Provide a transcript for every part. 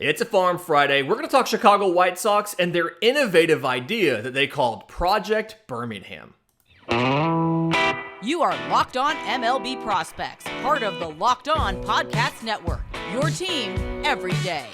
It's a Farm Friday. We're going to talk Chicago White Sox and their innovative idea that they called Project Birmingham. You are Locked On MLB Prospects, part of the Locked On Podcast Network, your team every day.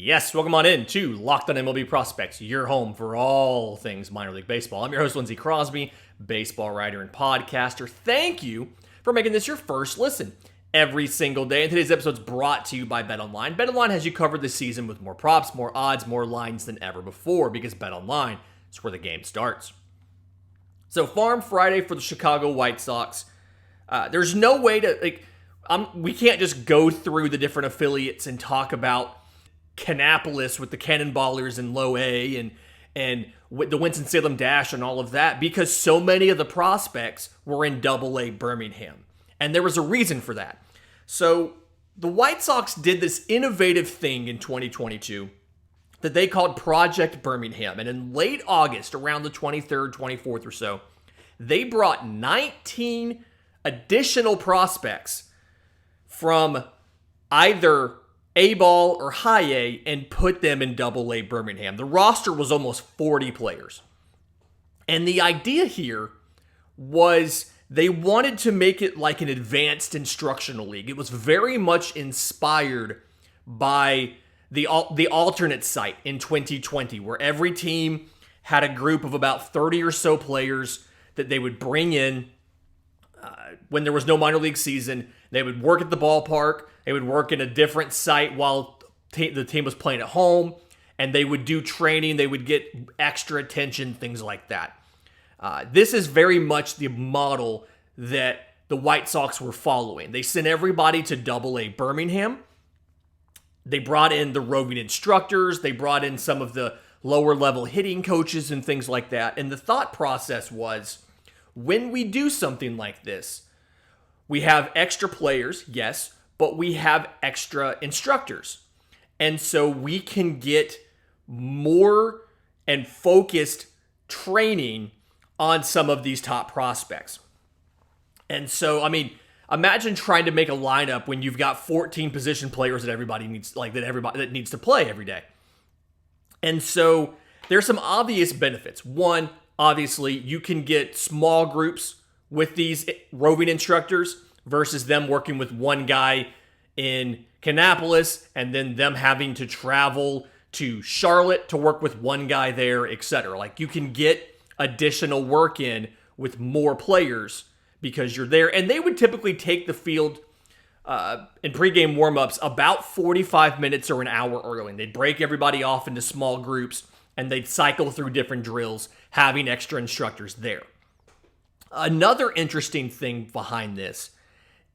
Yes, welcome on in to Locked On MLB Prospects, your home for all things minor league baseball. I'm your host, Lindsey Crosby, baseball writer and podcaster. Thank you for making this your first listen every single day. And today's episode is brought to you by BetOnline. BetOnline has you covered this season with more props, more odds, more lines than ever before, because BetOnline is where the game starts. So Farm Friday for the Chicago White Sox. There's no way to, we can't just go through the different affiliates and talk about Kannapolis with the Cannonballers in low A and the Winston-Salem Dash and all of that, because so many of the prospects were in AA Birmingham. And there was a reason for that. So the White Sox did this innovative thing in 2022 that they called Project Birmingham. And in late August, around the 23rd, 24th or so, they brought 19 additional prospects from either A-ball or high A and put them in AA Birmingham. The roster was almost 40 players. And the idea here was they wanted to make it like an advanced instructional league. It was very much inspired by the alternate site in 2020, where every team had a group of about 30 or so players that they would bring in when there was no minor league season. They would work at the ballpark. They would work in a different site while the team was playing at home, and they would do training. They would get extra attention, things like that. This is very much the model that the White Sox were following. They sent everybody to AA Birmingham. They brought in the roving instructors. They brought in some of the lower level hitting coaches and things like that. And the thought process was, when we do something like this, we have extra players, yes, but we have extra instructors. And so we can get more and focused training on some of these top prospects. And so, imagine trying to make a lineup when you've got 14 position players that everybody needs, that needs to play every day. And so there's some obvious benefits. One, obviously, you can get small groups with these roving instructors versus them working with one guy in Kannapolis and then them having to travel to Charlotte to work with one guy there, etc. Like, you can get additional work in with more players because you're there. And they would typically take the field in pregame warmups about 45 minutes or an hour early. And they'd break everybody off into small groups and they'd cycle through different drills, having extra instructors there. Another interesting thing behind this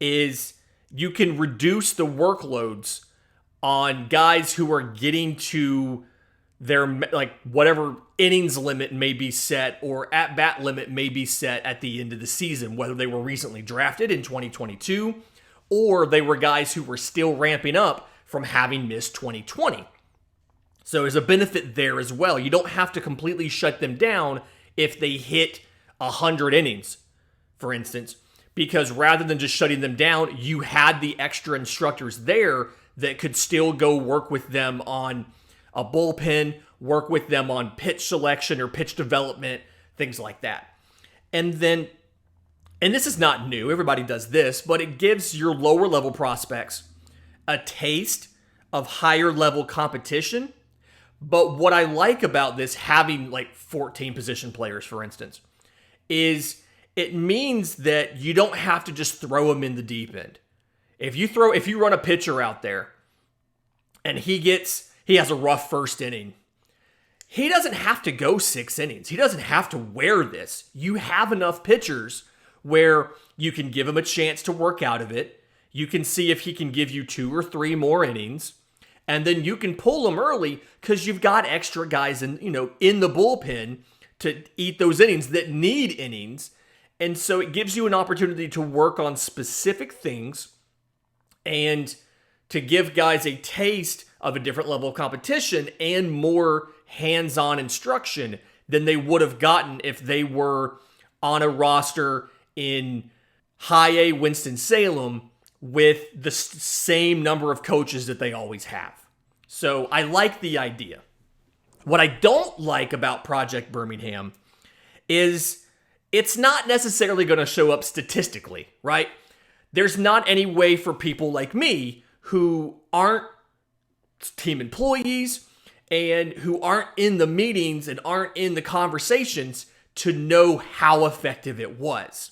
is you can reduce the workloads on guys who are getting to their, whatever innings limit may be set or at-bat limit may be set at the end of the season, whether they were recently drafted in 2022 or they were guys who were still ramping up from having missed 2020. So there's a benefit there as well. You don't have to completely shut them down if they hit 100 innings, for instance, because rather than just shutting them down, you had the extra instructors there that could still go work with them on a bullpen, work with them on pitch selection or pitch development, things like that. And this is not new, everybody does this, but it gives your lower level prospects a taste of higher level competition. But what I like about this, having 14 position players, for instance, is it means that you don't have to just throw them in the deep end. If you run a pitcher out there and he has a rough first inning, he doesn't have to go 6 innings. He doesn't have to wear this. You have enough pitchers where you can give him a chance to work out of it. You can see if he can give you 2 or 3 more innings. And then you can pull him early because you've got extra guys in the bullpen to eat those innings that need innings. And so it gives you an opportunity to work on specific things and to give guys a taste of a different level of competition and more hands-on instruction than they would have gotten if they were on a roster in High A Winston-Salem with the same number of coaches that they always have. So I like the idea. What I don't like about Project Birmingham is it's not necessarily going to show up statistically, right? There's not any way for people like me who aren't team employees and who aren't in the meetings and aren't in the conversations to know how effective it was.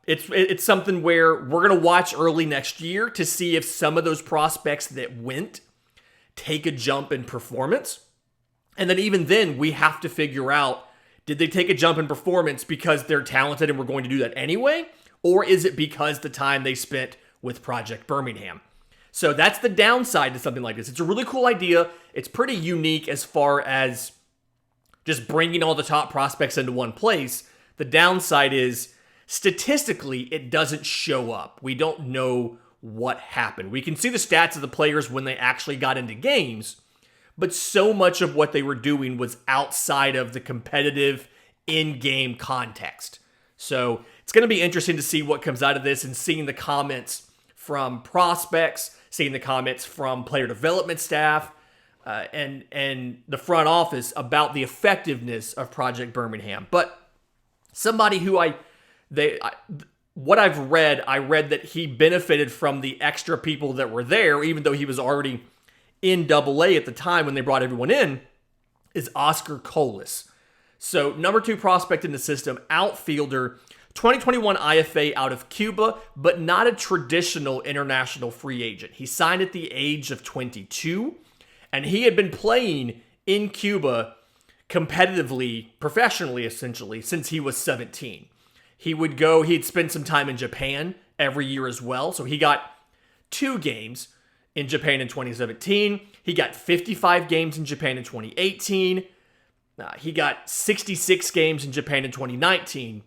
It's something where we're going to watch early next year to see if some of those prospects that went take a jump in performance. And then even then, we have to figure out, did they take a jump in performance because they're talented and we're going to do that anyway? Or is it because the time they spent with Project Birmingham? So that's the downside to something like this. It's a really cool idea. It's pretty unique as far as just bringing all the top prospects into one place. The downside is, statistically, it doesn't show up. We don't know what happened. We can see the stats of the players when they actually got into games, but so much of what they were doing was outside of the competitive in-game context. So it's going to be interesting to see what comes out of this and seeing the comments from prospects, seeing the comments from player development staff, and the front office about the effectiveness of Project Birmingham. But somebody who what I've read, I read that he benefited from the extra people that were there, even though he was already in AA at the time when they brought everyone in, is Oscar Colas. So number 2 prospect in the system, outfielder, 2021 IFA out of Cuba, but not a traditional international free agent. He signed at the age of 22, and he had been playing in Cuba competitively, professionally essentially, since he was 17. He'd spend some time in Japan every year as well. So he got 2 games in Japan in 2017. He got 55 games in Japan in 2018. He got 66 games in Japan in 2019.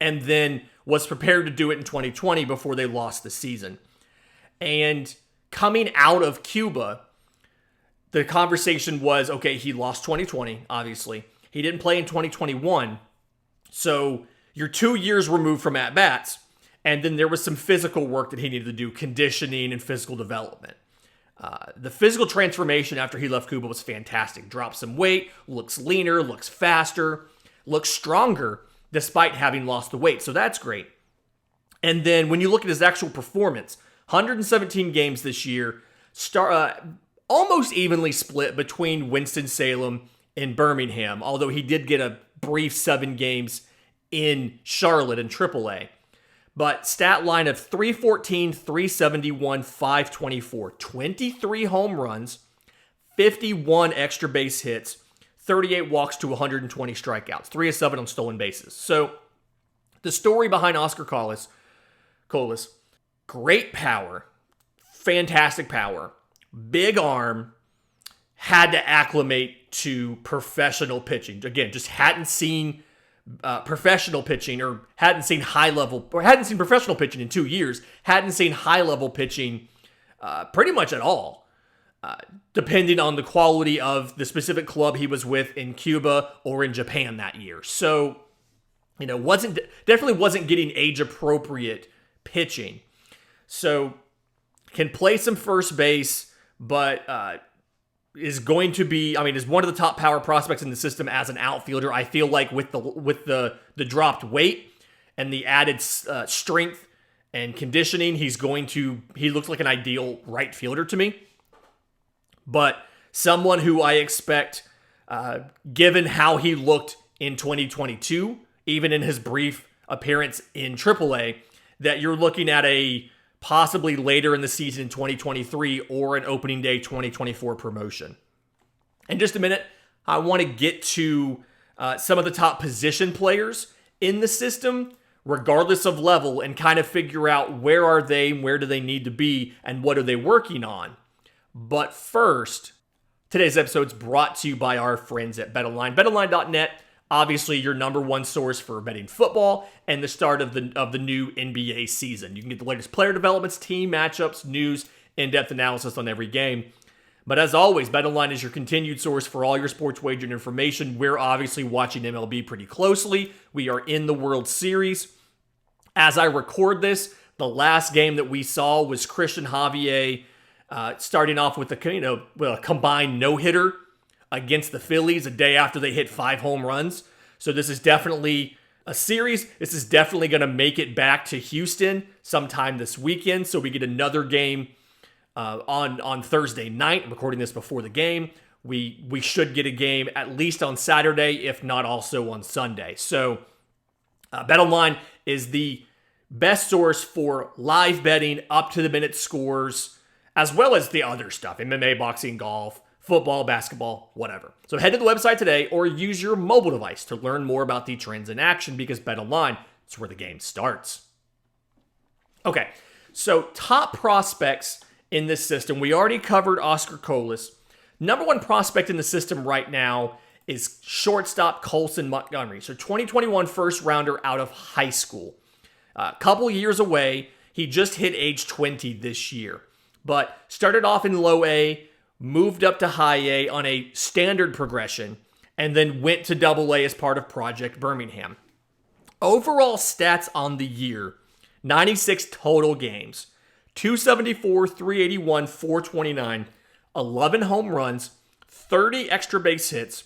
And then was prepared to do it in 2020 before they lost the season. And coming out of Cuba, the conversation was, okay, he lost 2020, obviously. He didn't play in 2021. So you're 2 years removed from at-bats, and then there was some physical work that he needed to do, conditioning and physical development. The physical transformation after he left Cuba was fantastic. Dropped some weight, looks leaner, looks faster, looks stronger, despite having lost the weight. So that's great. And then when you look at his actual performance, 117 games this year, almost evenly split between Winston-Salem and Birmingham, although he did get a brief 7 games in Charlotte in AAA. But stat line of 314, 371, 524, 23 home runs, 51 extra base hits, 38 walks to 120 strikeouts, 3 of 7 on stolen bases. So the story behind Oscar Colas, great power, fantastic power, big arm, had to acclimate to professional pitching. Again, just hadn't seen professional pitching, or hadn't seen professional pitching in 2 years, hadn't seen high-level pitching pretty much at all, depending on the quality of the specific club he was with in Cuba or in Japan that year. So, definitely wasn't getting age-appropriate pitching. So, can play some first base, but is going to be, is one of the top power prospects in the system as an outfielder. I feel like with the dropped weight and the added strength and conditioning, he looks like an ideal right fielder to me. But someone who I expect, given how he looked in 2022, even in his brief appearance in AAA, that you're looking at a possibly later in the season in 2023 or an opening day 2024 promotion. In just a minute, I want to get to some of the top position players in the system, regardless of level, and kind of figure out where are they, where do they need to be, and what are they working on. But first, today's episode is brought to you by our friends at BetOnline. BetOnline.net, obviously your number one source for betting football and the start of the new NBA season. You can get the latest player developments, team matchups, news, in-depth analysis on every game. But as always, BetOnline is your continued source for all your sports wagering information. We're obviously watching MLB pretty closely. We are in the World Series. As I record this, the last game that we saw was Christian Javier starting off with a combined no-hitter against the Phillies a day after they hit 5 home runs. So this is definitely a series. This is definitely going to make it back to Houston sometime this weekend. So we get another game on Thursday night. I'm recording this before the game. We should get a game at least on Saturday, if not also on Sunday. So BetOnline is the best source for live betting, up-to-the-minute scores, as well as the other stuff, MMA, boxing, golf, football, basketball, whatever. So head to the website today or use your mobile device to learn more about the trends in action, because BetOnline is where the game starts. Okay, so top prospects in this system. We already covered Oscar Colas. Number one prospect in the system right now is shortstop Colson Montgomery. So 2021 first rounder out of high school. A couple years away. He just hit age 20 this year. But started off in low A, moved up to high A on a standard progression, and then went to double A as part of Project Birmingham. Overall stats on the year, 96 total games, 274, 381, 429, 11 home runs, 30 extra base hits,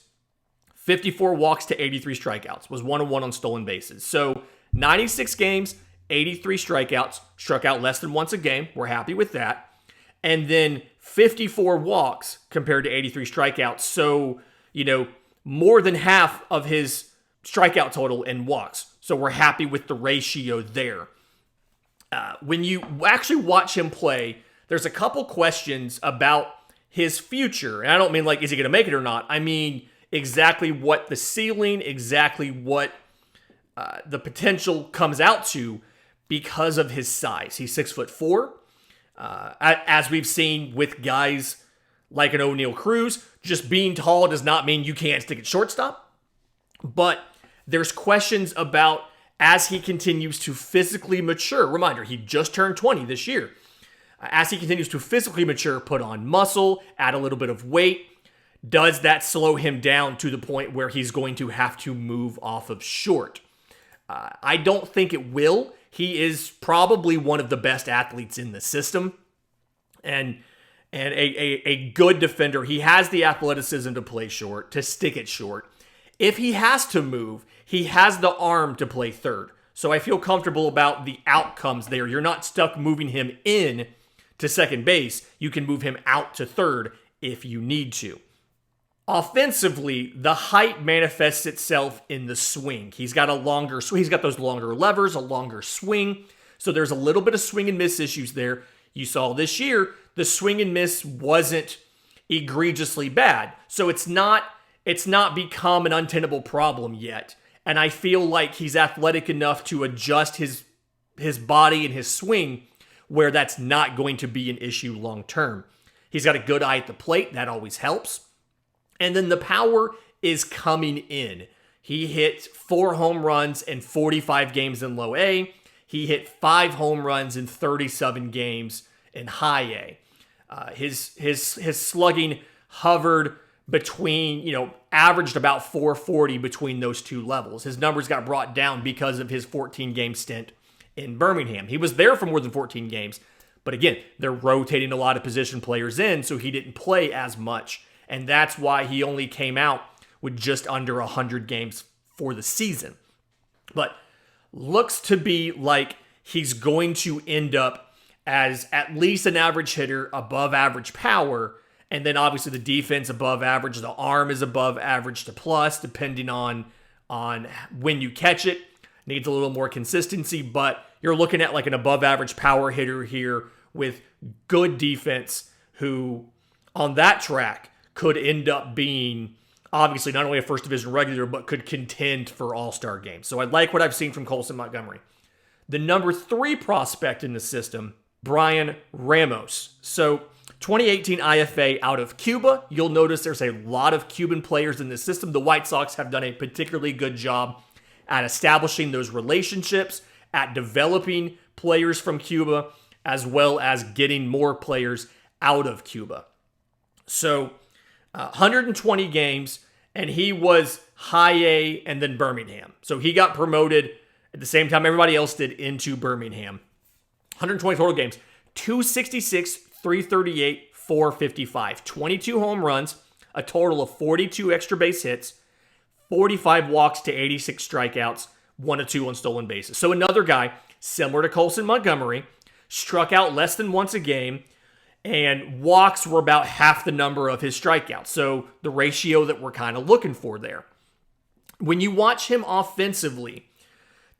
54 walks to 83 strikeouts, was 1-1 on stolen bases. So 96 games, 83 strikeouts, struck out less than once a game. We're happy with that. And then 54 walks compared to 83 strikeouts. So, more than half of his strikeout total in walks. So we're happy with the ratio there. When you actually watch him play, there's a couple questions about his future. And I don't mean is he going to make it or not? I mean exactly what the ceiling, exactly what the potential comes out to because of his size. He's 6'4". As we've seen with guys like an O'Neal Cruz, just being tall does not mean you can't stick at shortstop. But there's questions about as he continues to physically mature. Reminder, he just turned 20 this year. As he continues to physically mature, put on muscle, add a little bit of weight, does that slow him down to the point where he's going to have to move off of short? I don't think it will. He is probably one of the best athletes in the system and a good defender. He has the athleticism to play short, to stick it short. If he has to move, he has the arm to play third. So I feel comfortable about the outcomes there. You're not stuck moving him in to second base. You can move him out to third if you need to. Offensively, the height manifests itself in the swing. He's got those longer levers, a longer swing. So there's a little bit of swing and miss issues there. You saw this year, the swing and miss wasn't egregiously bad. So it's not become an untenable problem yet. And I feel like he's athletic enough to adjust his body and his swing where that's not going to be an issue long term. He's got a good eye at the plate. That always helps. And then the power is coming in. He hit 4 home runs in 45 games in low A. He hit 5 home runs in 37 games in high A. His slugging hovered between, averaged about 440 between those two levels. His numbers got brought down because of his 14-game stint in Birmingham. He was there for more than 14 games. But again, they're rotating a lot of position players in, so he didn't play as much. And that's why he only came out with just under 100 games for the season. But looks to be like he's going to end up as at least an average hitter, above average power, and then obviously the defense above average. The arm is above average to plus, depending on when you catch it. Needs a little more consistency, but you're looking at like an above average power hitter here with good defense who, on that track, could end up being obviously not only a first division regular, but could contend for all-star games. So I like what I've seen from Colson Montgomery. The number 3 prospect in the system, Bryan Ramas. So 2018 IFA out of Cuba. You'll notice there's a lot of Cuban players in the system. The White Sox have done a particularly good job at establishing those relationships, at developing players from Cuba, as well as getting more players out of Cuba. So 120 games, and he was high A and then Birmingham. So he got promoted at the same time everybody else did into Birmingham. 120 total games, 266, 338, 455, 22 home runs, a total of 42 extra base hits, 45 walks to 86 strikeouts, 1-2 on stolen bases. So another guy, similar to Colson Montgomery, struck out less than once a game, and walks were about half the number of his strikeouts. So the ratio that we're kind of looking for there. When you watch him offensively,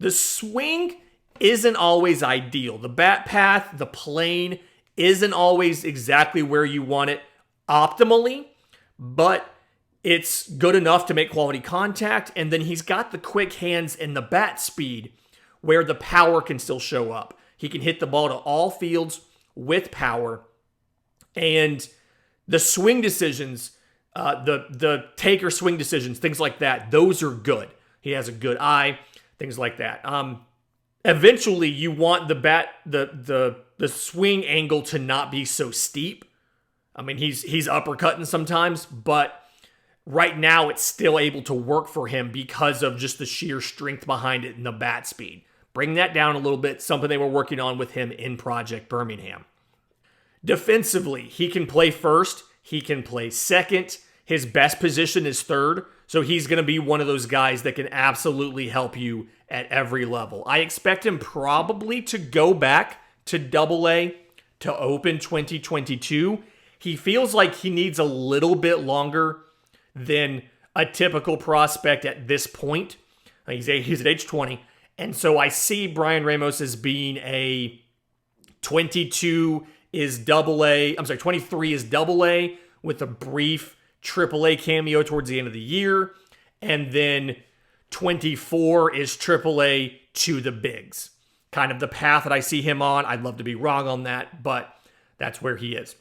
the swing isn't always ideal. The bat path, the plane, isn't always exactly where you want it optimally, but it's good enough to make quality contact. And then he's got the quick hands and the bat speed where the power can still show up. He can hit the ball to all fields with power. And the swing decisions, the taker swing decisions, things like that, those are good. He has a good eye, things like that. Eventually, you want the swing angle to not be so steep. I mean, he's uppercutting sometimes, but right now it's still able to work for him because of just the sheer strength behind it and the bat speed. Bring that down a little bit, something they were working on with him in Project Birmingham. Defensively, he can play first, he can play second. His best position is third, so he's going to be one of those guys that can absolutely help you at every level. I expect him probably to go back to AA to open 2022. He feels like he needs a little bit longer than a typical prospect at this point. He's at age 20, and so I see Bryan Ramas as being a 22 is AA. I'm sorry, 23 is AA with a brief AAA cameo towards the end of the year. And then 24 is AAA to the bigs. Kind of the path that I see him on. I'd love to be wrong on that, but that's where he is.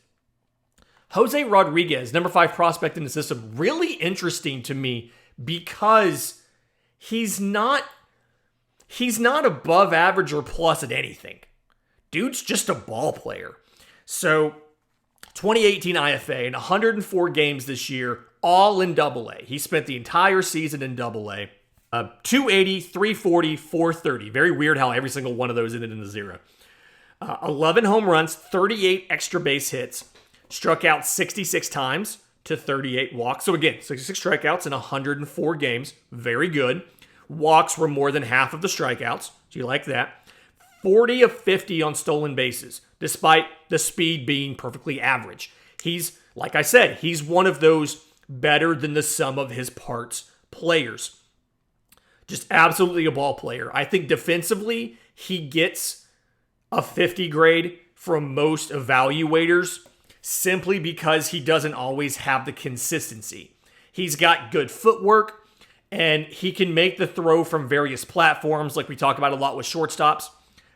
Jose Rodriguez, number 5 prospect in the system. Really interesting to me because he's not above average or plus at anything. Dude's just a ball player. So 2018 IFA and 104 games this year, all in AA. He spent the entire season in AA. 280, 340, 430. Very weird how every single one of those ended in a 0. 11 home runs, 38 extra base hits. Struck out 66 times to 38 walks. So again, 66 strikeouts in 104 games. Very good. Walks were more than half of the strikeouts. Do you like that? 40 of 50 on stolen bases, despite the speed being perfectly average. He's, like I said, he's one of those better than the sum of his parts players. Just absolutely a ball player. I think defensively, he gets a 50 grade from most evaluators simply because he doesn't always have the consistency. He's got good footwork, and he can make the throw from various platforms, like we talk about a lot with shortstops.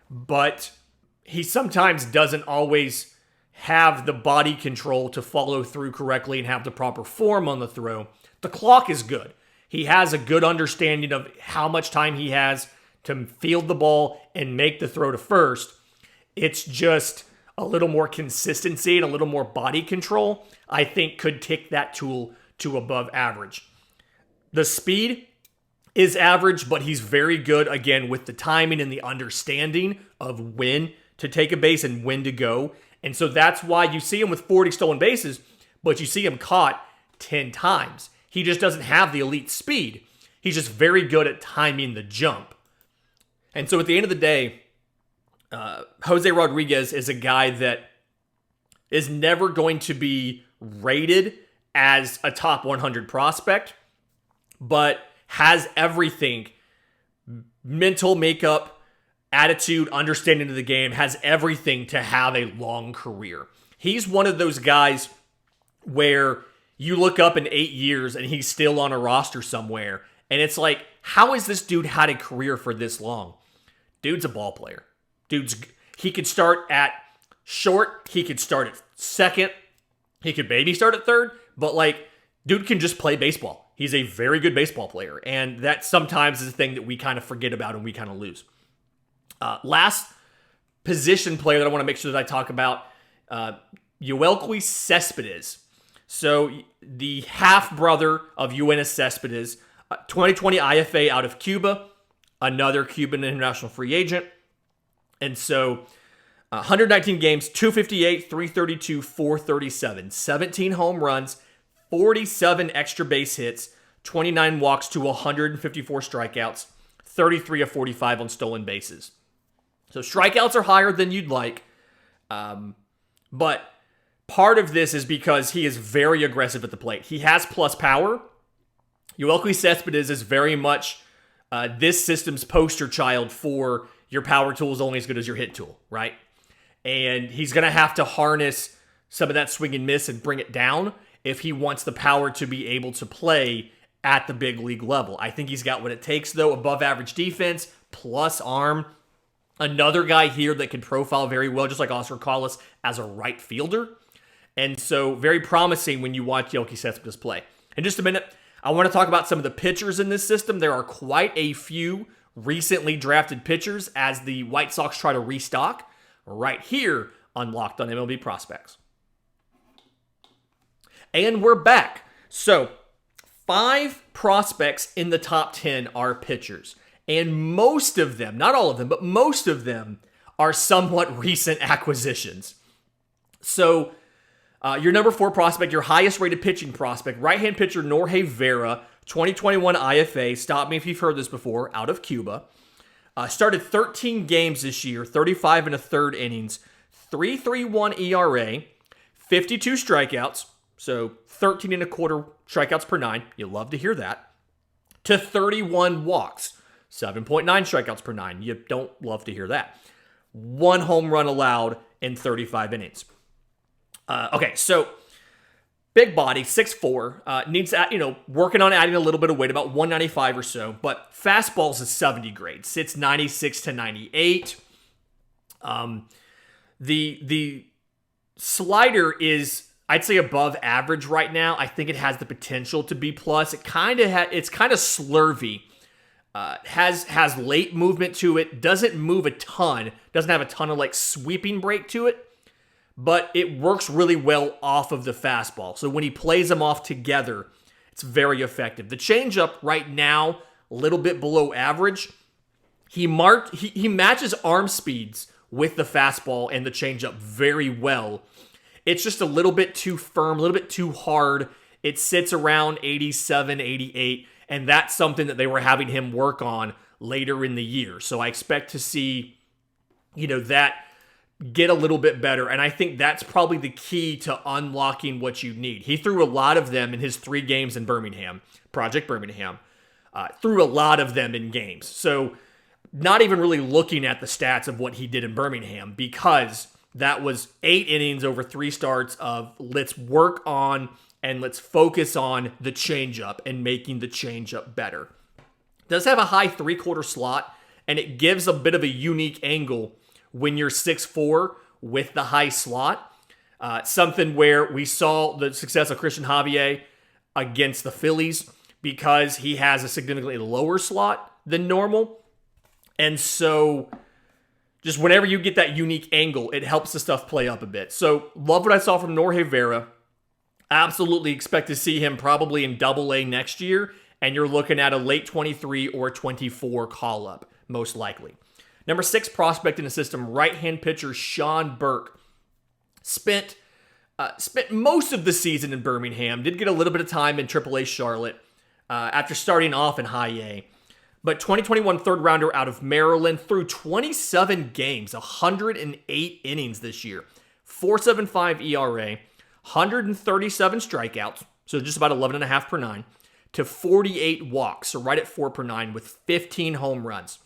But he sometimes doesn't always have the body control to follow through correctly and have the proper form on the throw. The clock is good. He has a good understanding of how much time he has to field the ball and make the throw to first. It's just a little more consistency and a little more body control, I think, could take that tool to above average. The speed is average, but he's very good, again, with the timing and the understanding of when to take a base and when to go. And so that's why you see him with 40 stolen bases, but you see him caught 10 times. He just doesn't have the elite speed. He's just very good at timing the jump. And so at the end of the day, Jose Rodriguez is a guy that is never going to be rated as a top 100 prospect, but has everything: mental makeup, attitude, understanding of the game, has everything to have a long career. He's one of those guys where you look up in 8 years and he's still on a roster somewhere, and it's like, how has this dude had a career for this long? Dude's a ball player. He could start at short, he could start at second, he could maybe start at third, but like, dude can just play baseball. He's a very good baseball player, and that sometimes is a thing that we kind of forget about and we kind of lose. Last position player that I want to make sure that I talk about, Yoelqui Cespedes. So the half-brother of Yoenis Cespedes, 2020 IFA out of Cuba, another Cuban international free agent. And so 119 games, 258, 332, 437, 17 home runs, 47 extra base hits, 29 walks to 154 strikeouts, 33 of 45 on stolen bases. So strikeouts are higher than you'd like, but part of this is because he is very aggressive at the plate. He has plus power. Yoelqui Cespedes is very much this system's poster child for your power tool is only as good as your hit tool, right? And he's going to have to harness some of that swing and miss and bring it down if he wants the power to be able to play at the big league level. I think he's got what it takes, though. Above average defense, plus arm. Another guy here that can profile very well, just like Oscar Collis, as a right fielder. And so very promising when you watch Yoelqui Cespedes play. In just a minute, I want to talk about some of the pitchers in this system. There are quite a few recently drafted pitchers as the White Sox try to restock right here on Locked on MLB Prospects. And we're back. So 5 prospects in the top 10 are pitchers. And most of them, not all of them, but most of them are somewhat recent acquisitions. So your number 4 prospect, your highest rated pitching prospect, right-hand pitcher Norge Vera, 2021 IFA, stop me if you've heard this before, out of Cuba. Started 13 games this year, 35 and a third innings, 3.31 ERA, 52 strikeouts, so 13 and a quarter strikeouts per 9. You love to hear that. To 31 walks, 7.9 strikeouts per 9. You don't love to hear that. 1 home run allowed in 35 innings. Okay, so big body, 6'4", needs, working on adding a little bit of weight, about 195 or so, but fastballs is 70 grade, sits 96 to 98. The slider is, I'd say, above average right now. I think it has the potential to be plus. It's kind of slurvy. Has late movement to it, doesn't move a ton, doesn't have a ton of sweeping break to it, but it works really well off of the fastball. So when he plays them off together, it's very effective. The changeup right now, a little bit below average. He matches arm speeds with the fastball and the changeup very well. It's just a little bit too firm, a little bit too hard. It sits around 87, 88, and that's something that they were having him work on later in the year. So I expect to see, that get a little bit better. And I think that's probably the key to unlocking what you need. He threw a lot of them in his 3 games in Birmingham, Project Birmingham. Threw a lot of them in games. So not even really looking at the stats of what he did in Birmingham, because that was 8 innings over 3 starts of let's work on and let's focus on the changeup and making the changeup better. It does have a high 3/4 slot, and it gives a bit of a unique angle when you're 6'4" with the high slot. Something where we saw the success of Christian Javier against the Phillies because he has a significantly lower slot than normal. And so just whenever you get that unique angle, it helps the stuff play up a bit. So love what I saw from Norge Vera. Absolutely expect to see him probably in AA next year. And you're looking at a late 23 or 24 call-up, most likely. Number 6 prospect in the system, right-hand pitcher Sean Burke. Spent most of the season in Birmingham. Did get a little bit of time in AAA Charlotte after starting off in High A. But 2021 third rounder out of Maryland, threw 27 games, 108 innings this year. 4.75 ERA, 137 strikeouts, so just about 11.5 per 9, to 48 walks, so right at 4 per 9 with 15 home runs.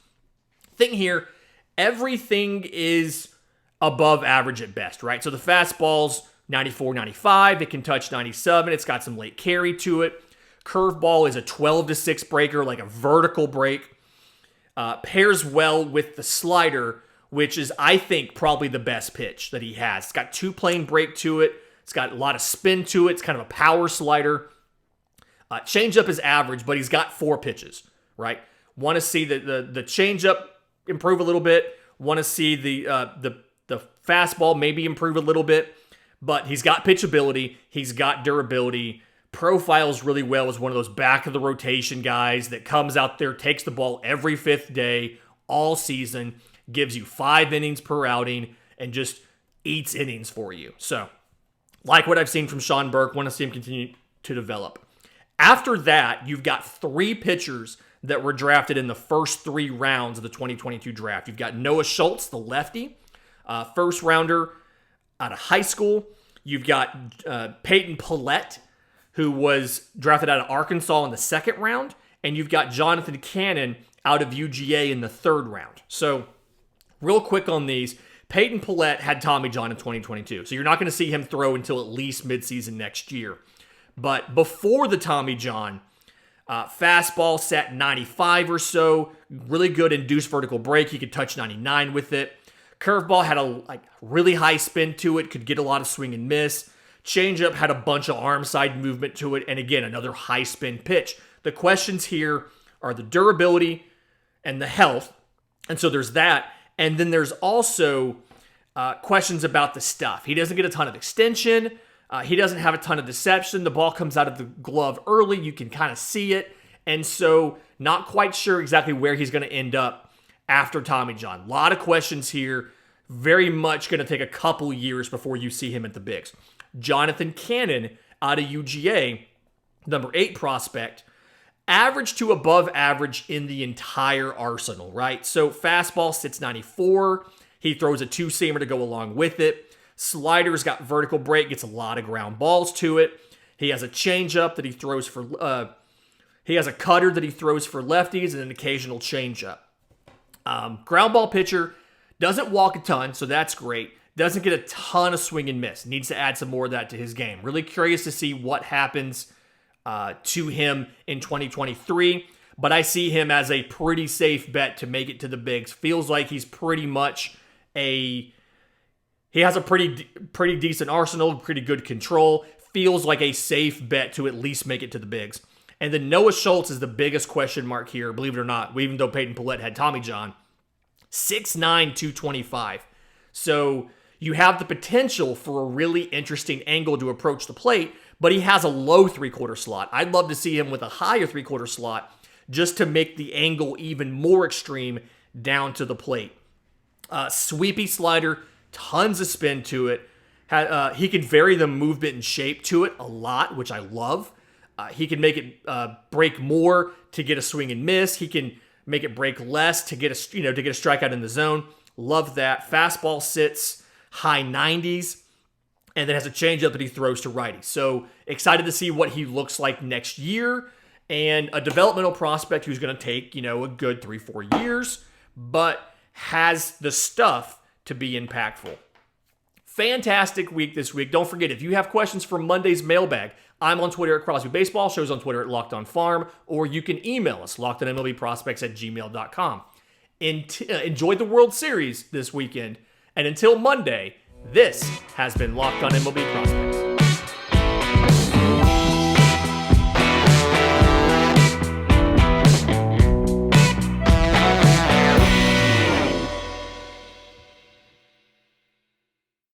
Thing here, everything is above average at best, right? So the fastball's 94, 95. It can touch 97. It's got some late carry to it. Curveball is a 12-6 breaker, like a vertical break. Pairs well with the slider, which is, I think, probably the best pitch that he has. It's got 2-plane break to it. It's got a lot of spin to it. It's kind of a power slider. Changeup is average, but he's got 4 pitches, right? Want to see the changeup improve a little bit. Want to see the fastball maybe improve a little bit. But he's got pitchability. He's got durability. Profiles really well as one of those back of the rotation guys that comes out there, takes the ball every fifth day, all season, gives you 5 innings per outing, and just eats innings for you. So, like what I've seen from Sean Burke, want to see him continue to develop. After that, you've got 3 pitchers that were drafted in the first 3 rounds of the 2022 draft. You've got Noah Schultz, the lefty, first rounder out of high school. You've got Peyton Pallette, who was drafted out of Arkansas in the 2nd round. And you've got Jonathan Cannon out of UGA in the 3rd round. So, real quick on these, Peyton Pallette had Tommy John in 2022. So you're not going to see him throw until at least midseason next year. But before the Tommy John, fastball sat 95 or so. Really good induced vertical break. He could touch 99 with it. Curveball had a really high spin to it. Could get a lot of swing and miss. Changeup had a bunch of arm side movement to it. And again, another high spin pitch. The questions here are the durability and the health. And so there's that. And then there's also questions about the stuff. He doesn't get a ton of extension. He doesn't have a ton of deception. The ball comes out of the glove early. You can kind of see it. And so not quite sure exactly where he's going to end up after Tommy John. A lot of questions here. Very much going to take a couple years before you see him at the bigs. Jonathan Cannon out of UGA, number 8 prospect, average to above average in the entire arsenal, right? So fastball sits 94. He throws a 2-seamer to go along with it. Slider's got vertical break, gets a lot of ground balls to it. He has a changeup that he throws for, he has a cutter that he throws for lefties and an occasional changeup. Ground ball pitcher, doesn't walk a ton, so that's great. Doesn't get a ton of swing and miss. Needs to add some more of that to his game. Really curious to see what happens to him in 2023, but I see him as a pretty safe bet to make it to the bigs. Feels like he's pretty much he has a pretty decent arsenal, pretty good control. Feels like a safe bet to at least make it to the bigs. And then Noah Schultz is the biggest question mark here, believe it or not, even though Peyton Pallette had Tommy John. 6'9", 225. So you have the potential for a really interesting angle to approach the plate, but he has a low 3/4 slot. I'd love to see him with a higher 3/4 slot just to make the angle even more extreme down to the plate. Sweepy slider, tons of spin to it. He can vary the movement and shape to it a lot, which I love. He can make it break more to get a swing and miss. He can make it break less to get a strikeout in the zone. Love that. Fastball sits high 90s. And then has a changeup that he throws to righties. So excited to see what he looks like next year. And a developmental prospect who's going to take, a good 3-4 years, but has the stuff to be impactful. Fantastic week this week. Don't forget, if you have questions for Monday's mailbag, I'm on Twitter at Crosby Baseball, show's on Twitter at Locked On Farm, or you can email us, lockedonmlbprospects@gmail.com. Enjoy the World Series this weekend. And until Monday, this has been Locked On MLB Prospects.